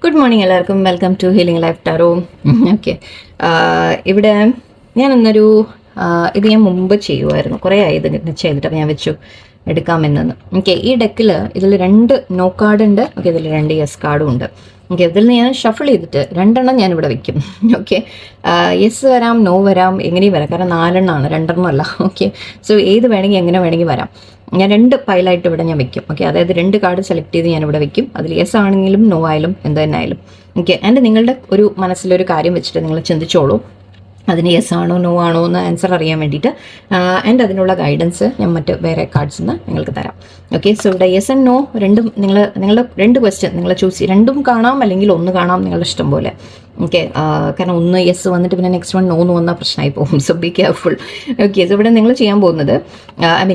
Good morning എല്ലാവർക്കും. Welcome to healing life tarot. Okay, ഇവിടെ ഞാനൊന്നൊരു ഇത് ഞാൻ മുമ്പ് ചെയ്യുമായിരുന്നു, കുറേ ആയി ഇത് ചെയ്തിട്ട്. അപ്പോൾ ഞാൻ വെച്ചു എടുക്കാമെന്നു. ഓക്കെ, ഈ ഡെക്കിൽ ഇതിൽ 2 നോ കാർഡ് ഉണ്ട്. ഓക്കെ, ഇതിൽ 2 യെസ് കാർഡും ഉണ്ട്. ഓക്കെ, ഇതിൽ നിന്ന് ഞാൻ ഷഫിൾ ചെയ്തിട്ട് 2 ഞാനിവിടെ വെക്കും. ഓക്കെ, യെസ് വരാം, നോ വരാം, എങ്ങനെയും വരാം. കാരണം 4 2 അല്ല. ഓക്കെ, സോ ഏത് വേണമെങ്കിൽ എങ്ങനെ വേണമെങ്കിൽ വരാം. ഞാൻ 2 പൈലായിട്ട് ഇവിടെ ഞാൻ വെക്കും. ഓക്കെ, അതായത് 2 കാർഡ് സെലക്ട് ചെയ്ത് ഞാൻ ഇവിടെ വെക്കും. അതിൽ യെസ് ആണെങ്കിലും നോ ആയാലും എന്ത് തന്നെ ആയാലും. ഓക്കെ, ആൻഡ് നിങ്ങളുടെ ഒരു മനസ്സിലൊരു കാര്യം വെച്ചിട്ട് നിങ്ങൾ ചിന്തിച്ചോളൂ, അതിന് യെസ് ആണോ നോ ആണോ എന്ന് ആൻസർ അറിയാൻ വേണ്ടിയിട്ട്. ആൻഡ് അതിനുള്ള ഗൈഡൻസ് ഞാൻ മറ്റ് വേറെ കാർഡ്സിൽ നിന്ന് നിങ്ങൾക്ക് തരാം. ഓക്കെ, സോ ഇവിടെ യെസ് ആൻഡ് നോ രണ്ടും നിങ്ങളുടെ 2 ക്വസ്റ്റ്യൻ നിങ്ങൾ ചൂസ് ചെയ്യും. 2 കാണാം, അല്ലെങ്കിൽ 1 കാണാം, നിങ്ങളുടെ ഇഷ്ടം പോലെ. ഓക്കെ, കാരണം 1 യെസ് വന്നിട്ട് പിന്നെ നെക്സ്റ്റ് 1 നോ എന്ന് വന്നാൽ പ്രശ്നമായി പോകും. So be careful. Okay, so ഇവിടെ നിങ്ങൾ ചെയ്യാൻ പോകുന്നത്,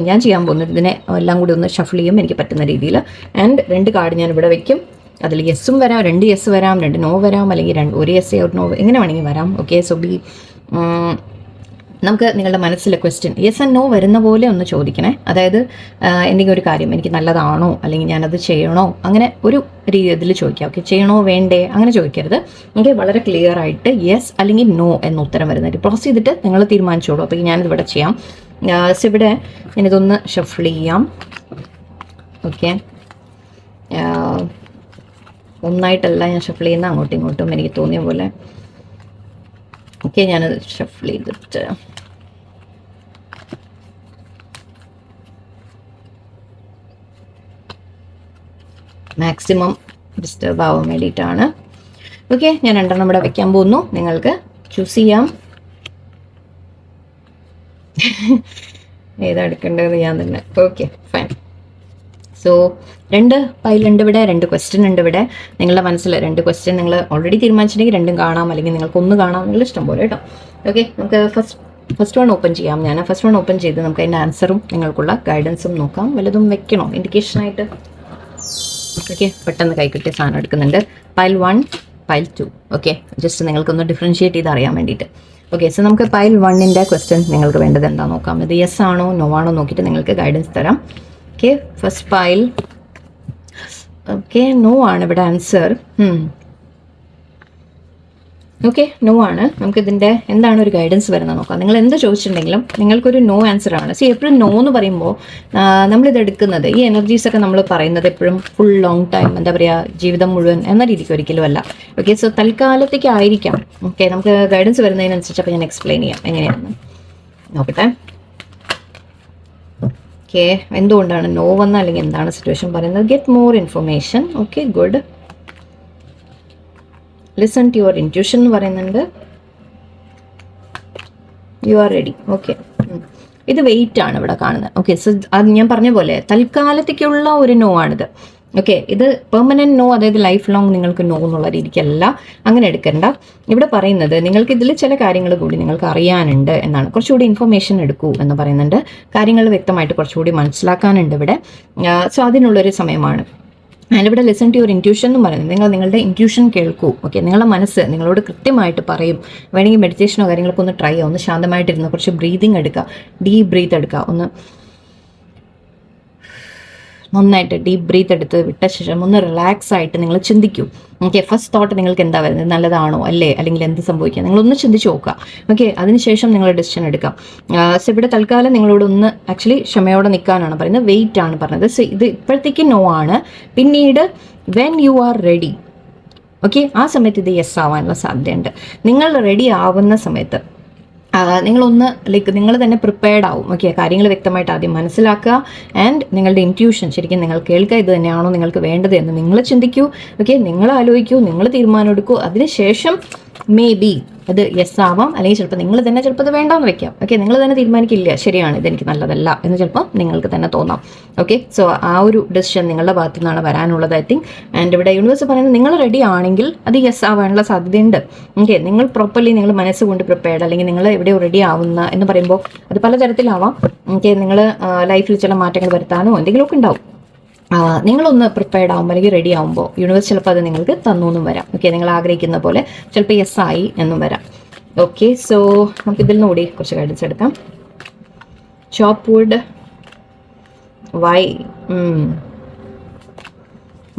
ഞാൻ ചെയ്യാൻ പോകുന്നത് ഇതിനെ എല്ലാം കൂടി ഒന്ന് ഷഫിൾ ചെയ്യും എനിക്ക് പറ്റുന്ന രീതിയിൽ. ആൻഡ് 2 കാർഡ് ഞാൻ ഇവിടെ വെക്കും. അതിൽ യെസ്സും വരാം, 2 യെസ് വരാം, 2 നോ വരാം, അല്ലെങ്കിൽ 1 യെസ് ഒരു നോ, എങ്ങനെ വേണമെങ്കിൽ വരാം. ഓക്കെ, സോ നമുക്ക് നിങ്ങളുടെ മനസ്സിലെ ക്വസ്റ്റ്യൻ യെസ് ആൻഡ് നോ വരുന്ന പോലെ ഒന്ന് ചോദിക്കണേ. അതായത് എന്തെങ്കിലും ഒരു കാര്യം എനിക്ക് നല്ലതാണോ, അല്ലെങ്കിൽ ഞാനത് ചെയ്യണോ, അങ്ങനെ ഒരു രീതിയിൽ ചോദിക്കാം. ഓക്കെ, ചെയ്യണോ വേണ്ടേ അങ്ങനെ ചോദിക്കരുത്. ഓക്കെ, വളരെ ക്ലിയർ ആയിട്ട് യെസ് അല്ലെങ്കിൽ നോ എന്ന ഉത്തരം വരുന്നത് പ്രോസസ് ചെയ്തിട്ട് നിങ്ങൾ തീരുമാനിച്ചോളൂ. അപ്പോൾ ഞാനിതിവിടെ ചെയ്യാം. സോ ഇവിടെ ഞാനിതൊന്ന് ഷഫിൾ ചെയ്യാം. ഓക്കെ, ഒന്നായിട്ടല്ല ഞാൻ ഷഫിൾ ചെയ്യുന്ന, അങ്ങോട്ടും ഇങ്ങോട്ടും എനിക്ക് തോന്നിയ പോലെ. ഓക്കെ, ഞാനത് ഷഫിൾ ചെയ്തിട്ട് മാക്സിമം ഡിസ്റ്റർബ് ആവാൻ വേണ്ടിയിട്ടാണ്. ഓക്കെ, ഞാൻ 2 ഇവിടെ വെക്കാൻ പോകുന്നു. നിങ്ങൾക്ക് ചൂസ് ചെയ്യാം ഏതാ എടുക്കേണ്ടത് ഞാൻ തന്നെ. Okay, fine. സോ 2 പൈലുണ്ട് ഇവിടെ, 2 ക്വസ്റ്റ്യൻ ഉണ്ട് ഇവിടെ. നിങ്ങളുടെ മനസ്സിൽ 2 ക്വസ്റ്റ്യൻ നിങ്ങൾ ഓൾറെഡി തീരുമാനിച്ചിട്ടുണ്ടെങ്കിൽ 2 കാണാം, അല്ലെങ്കിൽ നിങ്ങൾക്ക് 1 കാണാം, നിങ്ങൾ ഇഷ്ടം പോലെ കേട്ടോ. ഓക്കെ, നമുക്ക് ഫസ്റ്റ് വൺ ഓപ്പൺ ചെയ്യാം. ഞാൻ ഫസ്റ്റ് വൺ ഓപ്പൺ ചെയ്ത് നമുക്ക് അതിൻ്റെ ആൻസറും നിങ്ങൾക്കുള്ള ഗൈഡൻസും നോക്കാം. വല്ലതും വെക്കണോ ഇൻഡിക്കേഷനായിട്ട്? ഓക്കെ, പെട്ടെന്ന് കൈ കിട്ടിയ സാധനം എടുക്കുന്നുണ്ട്. Pile 1, pile 2. ഓക്കെ, ജസ്റ്റ് നിങ്ങൾക്കൊന്ന് ഡിഫറൻഷിയേറ്റ് ചെയ്ത് അറിയാൻ വേണ്ടിയിട്ട്. ഓക്കെ, സോ നമുക്ക് പൈൽ 1ൻ്റെ ക്വസ്റ്റ്യൻ നിങ്ങൾക്ക് വേണ്ടത് എന്താ നോക്കാം. ഇത് യെസ് ആണോ നോ ആണോ നോക്കിയിട്ട് നിങ്ങൾക്ക് ഗൈഡൻസ് തരാം. Okay, first pile. Okay, no ആണ് ഇവിടെ ആൻസർ. ഓക്കെ, നോ ആണ്. നമുക്കിതിൻ്റെ എന്താണ് ഒരു ഗൈഡൻസ് വരുന്നത് നോക്കാം. നിങ്ങൾ എന്ത് ചോദിച്ചിട്ടുണ്ടെങ്കിലും നിങ്ങൾക്കൊരു നോ ആൻസർ ആണ്. എപ്പോഴും നോ എന്ന് പറയുമ്പോൾ നമ്മളിത് എടുക്കുന്നത്, ഈ എനർജീസൊക്കെ നമ്മൾ പറയുന്നത് എപ്പോഴും ഫുൾ ലോങ് ടൈം, എന്താ പറയുക, ജീവിതം മുഴുവൻ എന്ന രീതിക്ക് ഒരിക്കലും അല്ല. ഓക്കെ, സോ തൽക്കാലത്തേക്ക് ആയിരിക്കാം. ഓക്കെ, നമുക്ക് ഗൈഡൻസ് വരുന്നതിനനുസരിച്ച് അപ്പോൾ ഞാൻ എക്സ്പ്ലെയിൻ ചെയ്യാം എങ്ങനെയാണെന്ന്. നോക്കട്ടെ. ഓക്കെ, എന്തുകൊണ്ടാണ് നോ വന്ന, അല്ലെങ്കിൽ എന്താണ് സിറ്റുവേഷൻ പറയുന്നത്? Get more information. Okay, good. Listen to your intuition എന്ന് പറയുന്നുണ്ട്. You are ready. ഓക്കെ, ഇത് വെയിറ്റ് ആണ് ഇവിടെ കാണുന്നത്. ഓക്കെ, സോ അത് ഞാൻ പറഞ്ഞ പോലെ തൽക്കാലത്തേക്കുള്ള ഒരു നോ ആണിത്. ഓക്കെ, ഇത് പെർമനൻറ്റ് നോ, അതായത് ലൈഫ് ലോങ് നിങ്ങൾക്ക് നോ എന്നുള്ള രീതിക്കല്ല, അങ്ങനെ എടുക്കണ്ട. ഇവിടെ പറയുന്നത് നിങ്ങൾക്ക് ഇതിൽ ചില കാര്യങ്ങൾ കൂടി നിങ്ങൾക്ക് അറിയാനുണ്ട് എന്നാണ്. കുറച്ചുകൂടി ഇൻഫർമേഷൻ എടുക്കൂ എന്ന് പറയുന്നുണ്ട്. കാര്യങ്ങൾ വ്യക്തമായിട്ട് കുറച്ചുകൂടി മനസ്സിലാക്കാനുണ്ട് ഇവിടെ. സോ അതിനുള്ളൊരു സമയമാണ്. അതിലിവിടെ ലിസൺ ടു യുവർ ഇൻറ്റ്യൂഷൻ എന്ന് പറയുന്നത്, നിങ്ങളുടെ ഇൻറ്റ്യൂഷൻ കേൾക്കൂ. ഓക്കെ, നിങ്ങളുടെ മനസ്സ് നിങ്ങളോട് കൃത്യമായിട്ട് പറയും. വേണമെങ്കിൽ മെഡിറ്റേഷനോ കാര്യങ്ങളൊക്കെ ഒന്ന് ട്രൈ ചെയ്യുക. ഒന്ന് ശാന്തമായിട്ടിരുന്ന് കുറച്ച് ബ്രീതിങ് എടുക്കുക, ഡീപ്പ് ബ്രീത്ത് എടുക്കുക. ഒന്ന് നന്നായിട്ട് ഡീപ്പ് ബ്രീത്ത് എടുത്ത് വിട്ട ശേഷം ഒന്ന് റിലാക്സ് ആയിട്ട് നിങ്ങൾ ചിന്തിക്കൂ. ഓക്കെ, ഫസ്റ്റ് തോട്ട് നിങ്ങൾക്ക് എന്താ വരുന്നത്, നല്ലതാണോ അല്ലേ, അല്ലെങ്കിൽ എന്ത് സംഭവിക്കുക, നിങ്ങളൊന്ന് ചിന്തിച്ച് നോക്കുക. ഓക്കെ, അതിനുശേഷം നിങ്ങൾ ഡിസിഷൻ എടുക്കാം. സോ ഇവിടെ തൽക്കാലം നിങ്ങളോട് ഒന്ന് ആക്ച്വലി ക്ഷമയോടെ നിൽക്കാനാണ് പറയുന്നത്, വെയിറ്റ് ആണ് പറഞ്ഞത്. സോ ഇത് ഇപ്പോഴത്തേക്ക് നോ ആണ്. പിന്നീട് when you are ready, okay, ആ സമയത്ത് ഇത് യെസ് ആവാനുള്ള സാധ്യതയുണ്ട്. നിങ്ങൾ റെഡി ആവുന്ന സമയത്ത് നിങ്ങളൊന്ന് നിങ്ങൾ തന്നെ പ്രിപ്പയർഡ് ആവും. ഓക്കെ, കാര്യങ്ങൾ വ്യക്തമായിട്ട് ആദ്യം മനസ്സിലാക്കുക. ആൻഡ് നിങ്ങളുടെ ഇൻറ്റ്യൂഷൻ ശരിക്കും നിങ്ങൾ കേൾക്കുക, ഇത് തന്നെയാണോ നിങ്ങൾക്ക് വേണ്ടത് എന്ന് നിങ്ങൾ ചിന്തിക്കൂ. ഓക്കെ, നിങ്ങൾ ആലോചിക്കൂ, നിങ്ങൾ തീരുമാനം എടുക്കൂ. അതിനുശേഷം മേ ബി അത് യെസ് ആവാം, അല്ലെങ്കിൽ ചിലപ്പോൾ നിങ്ങൾ തന്നെ ചിലപ്പോൾ അത് വേണ്ടാന്ന് വെക്കാം. ഓക്കെ, നിങ്ങൾ തന്നെ തീരുമാനിക്കില്ല, ശരിയാണ് ഇതെനിക്ക് നല്ലതല്ല എന്ന് ചിലപ്പോൾ നിങ്ങൾക്ക് തന്നെ തോന്നാം. ഓക്കെ, സോ ആ ഒരു ഡിസിഷൻ നിങ്ങളുടെ ഭാഗത്തു നിന്നാണ് വരാനുള്ളത്, ഐ തിങ്ക്. ആൻഡ് ഇവിടെ യൂണിവേഴ്സ് പറയുന്നത് നിങ്ങൾ റെഡി ആണെങ്കിൽ അത് യെസ് ആവാനുള്ള സാധ്യതയുണ്ട്. ഓക്കെ, നിങ്ങൾ പ്രോപ്പർലി നിങ്ങൾ മനസ്സുകൊണ്ട് പ്രിപ്പയർഡ്, അല്ലെങ്കിൽ നിങ്ങൾ എവിടെയോ റെഡി ആവുന്ന എന്ന് പറയുമ്പോൾ അത് പലതരത്തിലാവാം. ഓക്കെ, നിങ്ങൾ ലൈഫിൽ ചില മാറ്റങ്ങൾ വരുത്താനോ എന്തെങ്കിലുമൊക്കെ ഉണ്ടാവും. നിങ്ങളൊന്ന് പ്രിപ്പയർഡ് ആകുമ്പോൾ അല്ലെങ്കിൽ റെഡി ആകുമ്പോൾ യൂണിവേഴ്സ് ചിലപ്പോൾ അത് നിങ്ങൾക്ക് തന്നൂന്നും വരാം. ഓക്കെ, നിങ്ങൾ ആഗ്രഹിക്കുന്ന പോലെ ചിലപ്പോൾ യെസ് ആയി എന്നും വരാം. ഓക്കെ, സോ നമുക്ക് ഇതിൽ നിന്ന് കൂടി കുറച്ച് ഗൈഡൻസ് എടുക്കാം. Chop wood. Why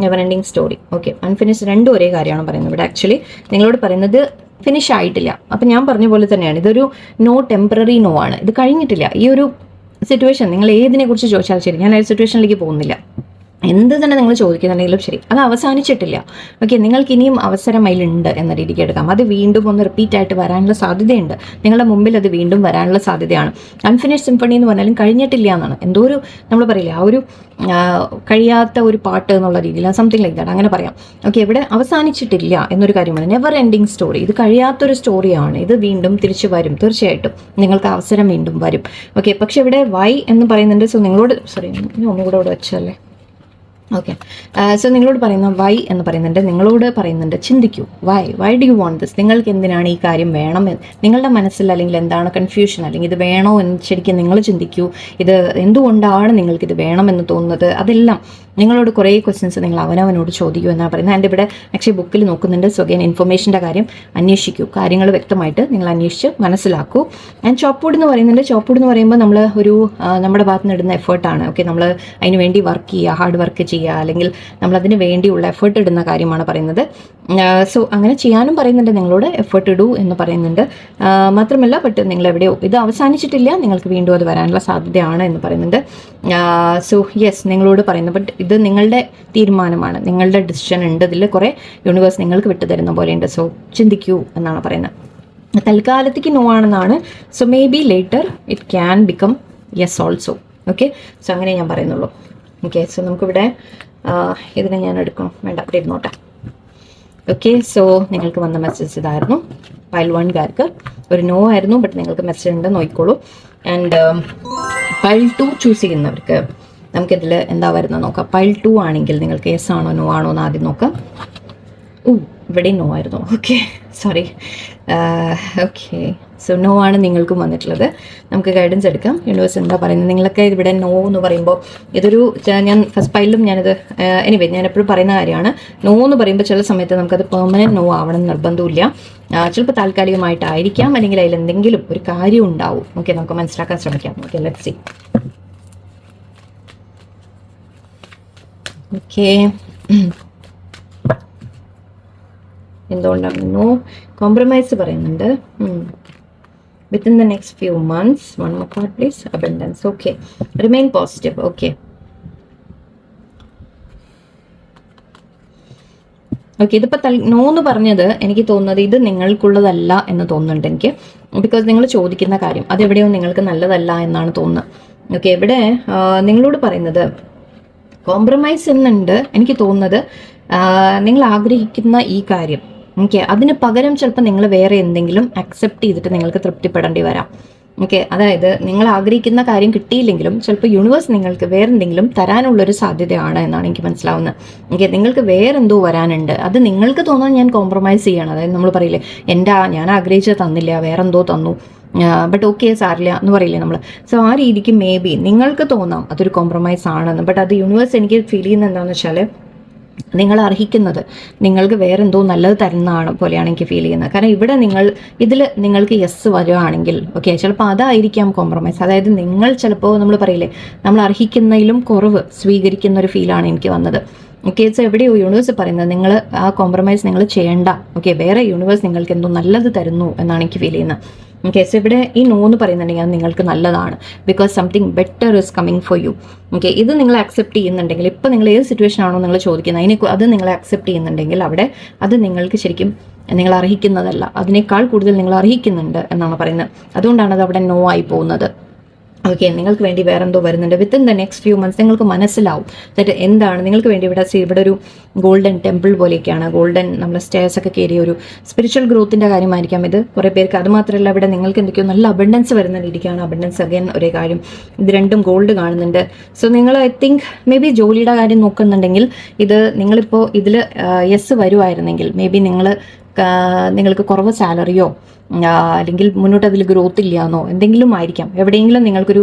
never ending story. Okay, unfinish രണ്ടും ഒരേ കാര്യമാണ് പറയുന്നത് ഇവിടെ. ആക്ച്വലി നിങ്ങളോട് പറയുന്നത് ഫിനിഷ് ആയിട്ടില്ല. അപ്പം ഞാൻ പറഞ്ഞ പോലെ തന്നെയാണ്, ഇതൊരു നോ, ടെമ്പററി നോ ആണ്. ഇത് കഴിഞ്ഞിട്ടില്ല. ഈ ഒരു സിറ്റുവേഷൻ നിങ്ങൾ ഏതിനെ കുറിച്ച് ചോദിച്ചാൽ ശരി, ഞാൻ ആ സിറ്റുവേഷനിലേക്ക് പോകുന്നില്ല. എന്ത് തന്നെ നിങ്ങൾ ചോദിക്കുന്നുണ്ടെങ്കിലും ശരി, അത് അവസാനിച്ചിട്ടില്ല. ഓക്കെ, നിങ്ങൾക്ക് ഇനിയും അവസരം അതിലുണ്ട് എന്ന രീതിക്ക് എടുക്കാം. അത് വീണ്ടും ഒന്ന് റിപ്പീറ്റ് ആയിട്ട് വരാനുള്ള സാധ്യതയുണ്ട്. നിങ്ങളുടെ മുമ്പിൽ അത് വീണ്ടും വരാനുള്ള സാധ്യതയാണ്. അൺഫിനിഷ് സിംഫണി എന്ന് പറഞ്ഞാലും കഴിഞ്ഞിട്ടില്ല എന്നാണ്. എന്തോ ഒരു നമ്മൾ പറയില്ല, ആ ഒരു കഴിയാത്ത ഒരു പാട്ട് എന്നുള്ള രീതിയിൽ, സംതിങ് ലൈക്ക് ദാറ്റ്, അങ്ങനെ പറയാം. ഓക്കെ, ഇവിടെ അവസാനിച്ചിട്ടില്ല എന്നൊരു കാര്യമാണ്. Never ending story. ഇത് കഴിയാത്തൊരു സ്റ്റോറിയാണ്. ഇത് വീണ്ടും തിരിച്ചു വരും. തീർച്ചയായിട്ടും നിങ്ങൾക്ക് അവസരം വീണ്ടും വരും. ഓക്കെ, പക്ഷെ ഇവിടെ വൈ എന്ന് പറയുന്നുണ്ട്. സോ നിങ്ങളോട് ഒന്നുകൂടെ ഇവിടെ വെച്ചല്ലേ. ഓക്കെ, സോ നിങ്ങളോട് പറയുന്ന വൈ എന്ന് പറയുന്നുണ്ട്. നിങ്ങളോട് പറയുന്നുണ്ട് ചിന്തിക്കൂ. Why do you want this? നിങ്ങൾക്ക് എന്തിനാണ് ഈ കാര്യം വേണമെന്ന് നിങ്ങളുടെ മനസ്സിൽ, അല്ലെങ്കിൽ എന്താണ് കൺഫ്യൂഷൻ, അല്ലെങ്കിൽ ഇത് വേണോ എന്ന് ശരിക്കും നിങ്ങൾ ചിന്തിക്കൂ. ഇത് എന്തുകൊണ്ടാണ് നിങ്ങൾക്കിത് വേണമെന്ന് തോന്നുന്നത്? അതെല്ലാം നിങ്ങളോട് കുറേ ക്വസ്റ്റ്യൻസ് നിങ്ങൾ അവനവനോട് ചോദിക്കൂ എന്നാണ് പറയുന്നത്. ആൻഡ് ഇവിടെ ആക്ച്വലി ബുക്കിൽ നോക്കുന്നുണ്ട്. സോ അഗൈൻ ഇൻഫർമേഷൻ്റെ കാര്യം അന്വേഷിക്കൂ. കാര്യങ്ങൾ വ്യക്തമായിട്ട് നിങ്ങൾ അന്വേഷിച്ച് മനസ്സിലാക്കൂ. ആൻഡ് ചോപ്പ്വുഡ് എന്ന് പറയുന്നുണ്ട്. ചോപ്പ്വുഡ് എന്ന് പറയുമ്പോൾ നമ്മൾ ഒരു നമ്മുടെ ഭാഗത്ത് നിന്ന് ഇടുന്ന എഫേർട്ടാണ്. ഓക്കെ, നമ്മൾ അതിന് വേണ്ടി വർക്ക് ചെയ്യുക, ഹാർഡ് വർക്ക് ചെയ്യുക, അല്ലെങ്കിൽ നമ്മളതിന് വേണ്ടിയുള്ള എഫേർട്ട് ഇടുന്ന കാര്യമാണ് പറയുന്നത്. സോ അങ്ങനെ ചെയ്യാനും പറയുന്നുണ്ട്. നിങ്ങളോട് എഫേർട്ട് ഇടൂ എന്ന് പറയുന്നുണ്ട്. മാത്രമല്ല നിങ്ങൾ എവിടെയോ ഇത് അവസാനിച്ചിട്ടില്ല, നിങ്ങൾക്ക് വീണ്ടും അത് വരാനുള്ള സാധ്യതയാണ് എന്ന് പറയുന്നുണ്ട്. സോ യെസ്, നിങ്ങളോട് പറയുന്നത്. ബട്ട് ഇത് നിങ്ങളുടെ തീരുമാനമാണ്, നിങ്ങളുടെ ഡിസിഷൻ ഉണ്ട്. ഇതിൽ കുറേ യൂണിവേഴ്സ് നിങ്ങൾക്ക് വിട്ടു തരുന്ന പോലെയുണ്ട്. സോ ചിന്തിക്കൂ എന്നാണ് പറയുന്നത്. തൽക്കാലത്തേക്ക് നോ ആണെന്നാണ്. So may be later it can become yes also. Okay, so അങ്ങനെ ഞാൻ പറയുന്നുള്ളൂ. ഓക്കെ, സോ നമുക്കിവിടെ ഇതിനെ ഞാൻ എടുക്കണം, വേണ്ട അവിടെ ഇരുന്നോട്ടെ. ഓക്കെ, സോ നിങ്ങൾക്ക് വന്ന മെസ്സേജ് ഇതായിരുന്നു. പൈൽ 1കാർക്ക് ഒരു നോ ആയിരുന്നു, ബട്ട് നിങ്ങൾക്ക് മെസ്സേജ് ഉണ്ട്, നോക്കിക്കോളൂ. ആൻഡ് പൈൽ 2 ചൂസ് ചെയ്യുന്നവർക്ക് നമുക്കിതിൽ എന്താ വരുന്നത് നോക്കാം. പൈൽ 2 ആണെങ്കിൽ നിങ്ങൾക്ക് യെസ് ആണോ നോ ആണോ എന്ന് ആദ്യം നോക്കാം. ഇവിടെയും നോ ആയിരുന്നു. Okay, sorry. Okay, so no ആണ് നിങ്ങൾക്കും വന്നിട്ടുള്ളത്. നമുക്ക് ഗൈഡൻസ് എടുക്കാം. യൂണിവേഴ്സ് എന്താ പറയുന്നത്? നിങ്ങളൊക്കെ ഇവിടെ നോ എന്ന് പറയുമ്പോൾ ഇതൊരു, ഞാൻ ഫസ്റ്റ് പൈലിലും ഞാനിത് എനിവേ ഞാൻ എപ്പോഴും പറയുന്ന കാര്യമാണ്. നോ എന്ന് പറയുമ്പോൾ ചില സമയത്ത് നമുക്കത് പെർമനൻറ്റ് നോ ആവണം നിർബന്ധമില്ല. ചിലപ്പോൾ താൽക്കാലികമായിട്ടായിരിക്കാം, അല്ലെങ്കിൽ അതിൽ എന്തെങ്കിലും ഒരു കാര്യം ഉണ്ടാവും. ഓക്കെ, നമുക്ക് മനസ്സിലാക്കാൻ ശ്രമിക്കാം. Okay, let's see. ഓക്കെ, എന്തുകൊണ്ടാണ് നോ? കോംപ്രമൈസ് പറയുന്നുണ്ട്. Within the next few months. One more card please. Abundance. Okay, remain positive. Okay, ഇതിപ്പോൾ നോ എന്ന് പറഞ്ഞത് എനിക്ക് തോന്നുന്നത് ഇത് നിങ്ങൾക്കുള്ളതല്ല എന്ന് തോന്നുന്നുണ്ട് എനിക്ക്. ബിക്കോസ് നിങ്ങൾ ചോദിക്കുന്ന കാര്യം അതെവിടെയോ നിങ്ങൾക്ക് നല്ലതല്ല എന്നാണ് തോന്നുന്നത്. ഓക്കെ, ഇവിടെ നിങ്ങളോട് പറയുന്നത് കോംപ്രമൈസ് എന്നുണ്ട്. എനിക്ക് തോന്നുന്നത് നിങ്ങൾ ആഗ്രഹിക്കുന്ന ഈ കാര്യം, ഓക്കെ, അതിന് പകരം ചിലപ്പോൾ നിങ്ങൾ വേറെ എന്തെങ്കിലും അക്സെപ്റ്റ് ചെയ്തിട്ട് നിങ്ങൾക്ക് തൃപ്തിപ്പെടേണ്ടി വരാം. ഓക്കെ, അതായത് നിങ്ങൾ ആഗ്രഹിക്കുന്ന കാര്യം കിട്ടിയില്ലെങ്കിലും ചിലപ്പോൾ യൂണിവേഴ്സ് നിങ്ങൾക്ക് വേറെ എന്തെങ്കിലും തരാനുള്ളൊരു സാധ്യതയാണ് എന്നാണ് എനിക്ക് മനസ്സിലാവുന്നത്. ഓക്കെ, നിങ്ങൾക്ക് വേറെന്തോ വരാനുണ്ട്. അത് നിങ്ങൾക്ക് തോന്നാൻ ഞാൻ കോംപ്രമൈസ് ചെയ്യണം. അതായത് നമ്മൾ പറയില്ലേ, ഞാൻ ആഗ്രഹിച്ചത് തന്നില്ല, വേറെന്തോ തന്നു, ബട്ട് ഓക്കെ സാരില്ല എന്ന് പറയില്ലേ നമ്മൾ. സോ ആ രീതിക്ക് മേ ബി നിങ്ങൾക്ക് തോന്നാം അതൊരു കോംപ്രമൈസ് ആണെന്ന്. ബട്ട് അത് യൂണിവേഴ്സ് എനിക്ക് ഫീൽ ചെയ്യുന്നത് എന്താണെന്ന് വെച്ചാൽ നിങ്ങൾ അർഹിക്കുന്നത് നിങ്ങൾക്ക് വേറെന്തോ നല്ലത് തരുന്നതാണ് പോലെയാണ് എനിക്ക് ഫീൽ ചെയ്യുന്നത്. കാരണം ഇവിടെ ഇതിൽ നിങ്ങൾക്ക് യെസ് വരുവാണെങ്കിൽ ഓക്കെ, ചിലപ്പോൾ അതായിരിക്കാം കോംപ്രമൈസ്. അതായത് നിങ്ങൾ ചിലപ്പോൾ നമ്മൾ പറയില്ലേ, നമ്മൾ അർഹിക്കുന്നതിലും കുറവ് സ്വീകരിക്കുന്ന ഒരു ഫീലാണ് എനിക്ക് വന്നത്. ഓക്കെ, സോ എവിടെയോ യൂണിവേഴ്സ് പറയുന്നത് നിങ്ങൾ ആ കോംപ്രമൈസ് നിങ്ങൾ ചെയ്യേണ്ട. ഓക്കെ, വേറെ യൂണിവേഴ്സ് നിങ്ങൾക്ക് എന്തോ നല്ലത് തരുന്നു എന്നാണ് എനിക്ക് ഫീൽ ചെയ്യുന്നത്. ഓക്കെ, സോ ഇവിടെ ഈ നോ എന്ന് പറയുന്നുണ്ടെങ്കിൽ അത് നിങ്ങൾക്ക് നല്ലതാണ്. Because something better is coming for you. Okay, ഇത് നിങ്ങൾ അക്സെപ്റ്റ് ചെയ്യുന്നുണ്ടെങ്കിൽ, ഇപ്പോൾ നിങ്ങൾ ഏത് സിറ്റുവേഷൻ ആണോ നിങ്ങൾ ചോദിക്കുന്നത് അത് നിങ്ങൾ അക്സെപ്റ്റ് ചെയ്യുന്നുണ്ടെങ്കിൽ അവിടെ അത് നിങ്ങൾക്ക് ശരിക്കും നിങ്ങൾ അർഹിക്കുന്നതല്ല, അതിനേക്കാൾ കൂടുതൽ നിങ്ങൾ അർഹിക്കുന്നുണ്ട് എന്നാണ് പറയുന്നത്. അതുകൊണ്ടാണ് അത് അവിടെ നോ ആയി പോകുന്നത്. ഓക്കെ, നിങ്ങൾക്ക് വേണ്ടി വേറെ എന്തോ വരുന്നുണ്ട്. Within the next few months നിങ്ങൾക്ക് മനസ്സിലാവും ദറ്റ് എന്താണ് നിങ്ങൾക്ക് വേണ്ടി. ഇവിടെ ഒരു ഗോൾഡൻ ടെമ്പിൾ പോലെയൊക്കെയാണ്. ഗോൾഡൻ നമ്മൾ സ്റ്റേഴ്സ് ഒക്കെ കയറിയ ഒരു സ്പിരിച്വൽ ഗ്രോത്തിൻ്റെ കാര്യമായിരിക്കാം ഇത് കുറേ പേർക്ക്. അതുമാത്രമല്ല ഇവിടെ നിങ്ങൾക്ക് എന്തൊക്കെയോ നല്ല അബണ്ടൻസ് വരുന്ന രീതിക്കാണ്. അബണ്ടൻസ് അഗൈൻ ഒരേ കാര്യം. ഇത് രണ്ടും ഗോൾഡ് കാണുന്നുണ്ട്. സോ നിങ്ങൾ ഐ തിങ്ക് മേ ബി ജോലിയുടെ കാര്യം നോക്കുന്നുണ്ടെങ്കിൽ ഇത് നിങ്ങളിപ്പോൾ ഇതിൽ യെസ് വരുമായിരുന്നെങ്കിൽ മേ ബി നിങ്ങൾക്ക് കുറവ് സാലറിയോ അല്ലെങ്കിൽ മുന്നോട്ട് അതിൽ ഗ്രോത്ത് ഇല്ലയെന്നോ എന്തെങ്കിലും ആയിരിക്കാം. എവിടെയെങ്കിലും നിങ്ങൾക്കൊരു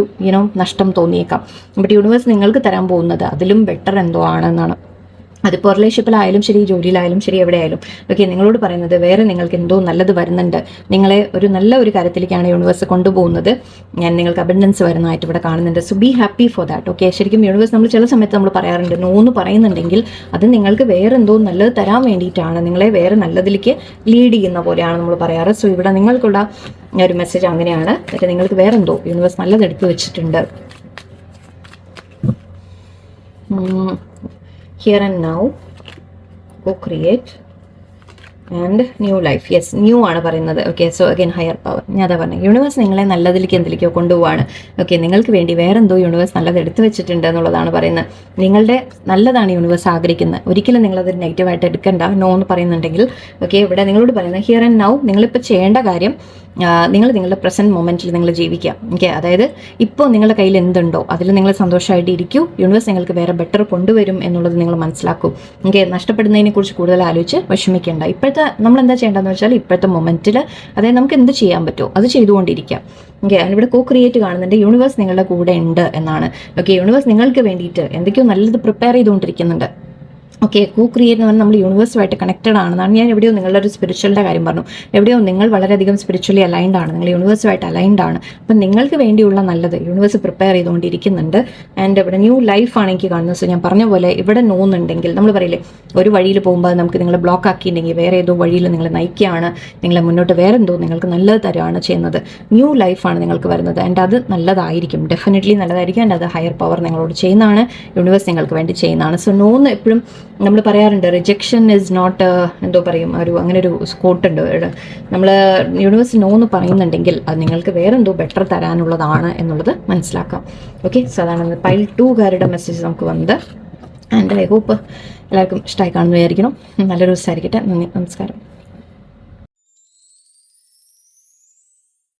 നഷ്ടം തോന്നിയേക്കാം. ബട്ട് യൂണിവേഴ്സ് നിങ്ങൾക്ക് തരാൻ പോകുന്നത് അതിലും ബെറ്റർ എന്തോ ആണെന്നാണ് അതിപ്പോൾ റിലേഷൻഷിപ്പിലായാലും ശരി, ജോലിയിലായാലും ശരി, എവിടെയായാലും ഓക്കെ, നിങ്ങളോട് പറയുന്നത് വേറെ നിങ്ങൾക്ക് എന്തോ നല്ലത് വരുന്നുണ്ട്, നിങ്ങളെ ഒരു നല്ല ഒരു കാര്യത്തിലേക്കാണ് യൂണിവേഴ്സ് കൊണ്ടുപോകുന്നത്, ഞാൻ നിങ്ങൾക്ക് അബൻഡൻസ് വരുന്നതായിട്ട് ഇവിടെ കാണുന്നുണ്ട്. So be happy for that. Okay, ശരിക്കും യൂണിവേഴ്സ് നമ്മൾ ചില സമയത്ത് നമ്മൾ പറയാറുണ്ട് നോ എന്ന് പറയുന്നുണ്ടെങ്കിൽ അത് നിങ്ങൾക്ക് വേറെ എന്തോ നല്ലത് തരാൻ വേണ്ടിയിട്ടാണ്, നിങ്ങളെ വേറെ നല്ലതിലേക്ക് ലീഡ് ചെയ്യുന്ന പോലെയാണ് നമ്മൾ പറയാറ്. സോ ഇവിടെ നിങ്ങൾക്കുള്ള ഒരു മെസ്സേജ് അങ്ങനെയാണ്, എന്നിട്ട് നിങ്ങൾക്ക് വേറെ എന്തോ യൂണിവേഴ്സ് നല്ലത് എടുത്തു വെച്ചിട്ടുണ്ട്. Here and now, co-create and new life. Yes, new ആണ് പറയുന്നത്. Okay, so again higher power. ഞാൻ അതാ പറഞ്ഞത്, യൂണിവേഴ്സ് നിങ്ങളെ നല്ലതിലേക്ക് എന്തിലേക്കോ കൊണ്ടുപോവാണ്. ഓക്കെ, നിങ്ങൾക്ക് വേണ്ടി വേറെന്തോ യൂണിവേഴ്സ് നല്ലത് എടുത്തു വെച്ചിട്ടുണ്ട് എന്നുള്ളതാണ് പറയുന്നത്. നിങ്ങളുടെ നല്ലതാണ് യൂണിവേഴ്സ് ആഗ്രഹിക്കുന്നത്. ഒരിക്കലും നിങ്ങളത് നെഗറ്റീവായിട്ട് എടുക്കണ്ട. നോ എന്ന് പറയുന്നുണ്ടെങ്കിൽ ഓക്കെ, ഇവിടെ നിങ്ങളോട് പറയുന്നത് ഹിയർ ആൻഡ് നൗ നിങ്ങളിപ്പോൾ ചെയ്യേണ്ട കാര്യം, നിങ്ങൾ നിങ്ങളുടെ പ്രസൻറ്റ് മൊമെൻറ്റിൽ നിങ്ങൾ ജീവിക്കുക. ഓക്കെ, അതായത് ഇപ്പോൾ നിങ്ങളുടെ കയ്യിൽ എന്തുണ്ടോ അതിൽ നിങ്ങൾ സന്തോഷമായിട്ട് ഇരിക്കൂ. യൂണിവേഴ്സ് നിങ്ങൾക്ക് വേറെ ബെറ്റർ കൊണ്ടുവരും എന്നുള്ളത് നിങ്ങൾ മനസ്സിലാക്കും. ഓക്കെ, നഷ്ടപ്പെടുന്നതിനെ കുറിച്ച് കൂടുതൽ ആലോചിച്ച് വിഷമിക്കേണ്ട. ഇപ്പോഴത്തെ നമ്മൾ എന്താ ചെയ്യേണ്ടതെന്ന് വെച്ചാൽ ഇപ്പോഴത്തെ മൊമെൻറ്റിൽ അതായത് നമുക്ക് എന്ത് ചെയ്യാൻ പറ്റുമോ അത് ചെയ്തുകൊണ്ടിരിക്കാം. ഓക്കെ, അതിനിവിടെ കോ ക്രിയേറ്റ് കാണുന്നുണ്ട്. യൂണിവേഴ്സ് നിങ്ങളുടെ കൂടെ ഉണ്ട് എന്നാണ്. ഓക്കെ, യൂണിവേഴ്സ് നിങ്ങൾക്ക് വേണ്ടിയിട്ട് എന്തൊക്കെയോ നല്ലത് പ്രിപ്പയർ ചെയ്തുകൊണ്ടിരിക്കുന്നുണ്ട്. ഓക്കെ, കോ ക്രിയേറ്റ് എന്ന് പറഞ്ഞാൽ നമ്മൾ യൂണിവേഴ്സുമായിട്ട് കണക്റ്റഡ് ആണെന്നാണ്. ഞാൻ എവിടെയോ നിങ്ങളുടെ ഒരു സ്പിരിച്വലിൻ്റെ കാര്യം പറഞ്ഞു, എവിടെയോ നിങ്ങൾ വളരെയധികം സ്പിരിച്വലി അലൈൻഡ് ആണ്, നിങ്ങൾ യൂണിവേഴ്സുമായിട്ട് അലൈൻഡ് ആണ്. അപ്പം നിങ്ങൾക്ക് വേണ്ടിയുള്ള നല്ലത് യൂണിവേഴ്സ് പ്രിപ്പയർ ചെയ്തുകൊണ്ടിരിക്കുന്നുണ്ട്. ആൻഡ് ഇവിടെ ന്യൂ ലൈഫാണ് എനിക്ക് കാണുന്നത്. സോ ഞാൻ പറഞ്ഞ പോലെ ഇവിടെ നോന്നുണ്ടെങ്കിൽ നമ്മൾ പറയില്ലേ, ഒരു വഴിയിൽ പോകുമ്പോൾ നമുക്ക് നിങ്ങളെ ബ്ലോക്ക് ആക്കിയിട്ടുണ്ടെങ്കിൽ വേറെ ഏതോ വഴിയിൽ നിങ്ങൾ നയിക്കുകയാണ്, നിങ്ങളെ മുന്നോട്ട് വേറെ എന്തോ നിങ്ങൾക്ക് നല്ലത് തരുകയാണ് ചെയ്യുന്നത്. ന്യൂ ലൈഫാണ് നിങ്ങൾക്ക് വരുന്നത്. ആൻഡ് അത് നല്ലതായിരിക്കും, ഡെഫിനറ്റ്ലി നല്ലതായിരിക്കും. ആൻഡ് അത് ഹയർ പവർ നിങ്ങളോട് ചെയ്യുന്നതാണ്, യൂണിവേഴ്സ് നിങ്ങൾക്ക് വേണ്ടി ചെയ്യുന്നതാണ്. സോ നോന്ന് എപ്പോഴും നമ്മൾ പറയാറുണ്ട്, റിജക്ഷൻ ഇസ് നോട്ട് എന്തോ പറയും, അങ്ങനെ ഒരു സ്കോട്ടുണ്ട്. നമ്മൾ യൂണിവേഴ്സ് നോ എന്ന് പറയുന്നുണ്ടെങ്കിൽ അത് നിങ്ങൾക്ക് വേറെ എന്തോ ബെറ്റർ തരാനുള്ളതാണ് എന്നുള്ളത് മനസ്സിലാക്കാം. ഓക്കെ, സോ അതാണ് പൈൽ 2കാരുടെ മെസ്സേജ് നമുക്ക് വന്നത്. ആൻഡ് ഐ ഹോപ്പ് എല്ലാവർക്കും ഇഷ്ടമായി കാണുന്നു വിചാരിക്കണം. നല്ലൊരു ദിവസമായിരിക്കട്ടെ. നന്ദി, നമസ്കാരം.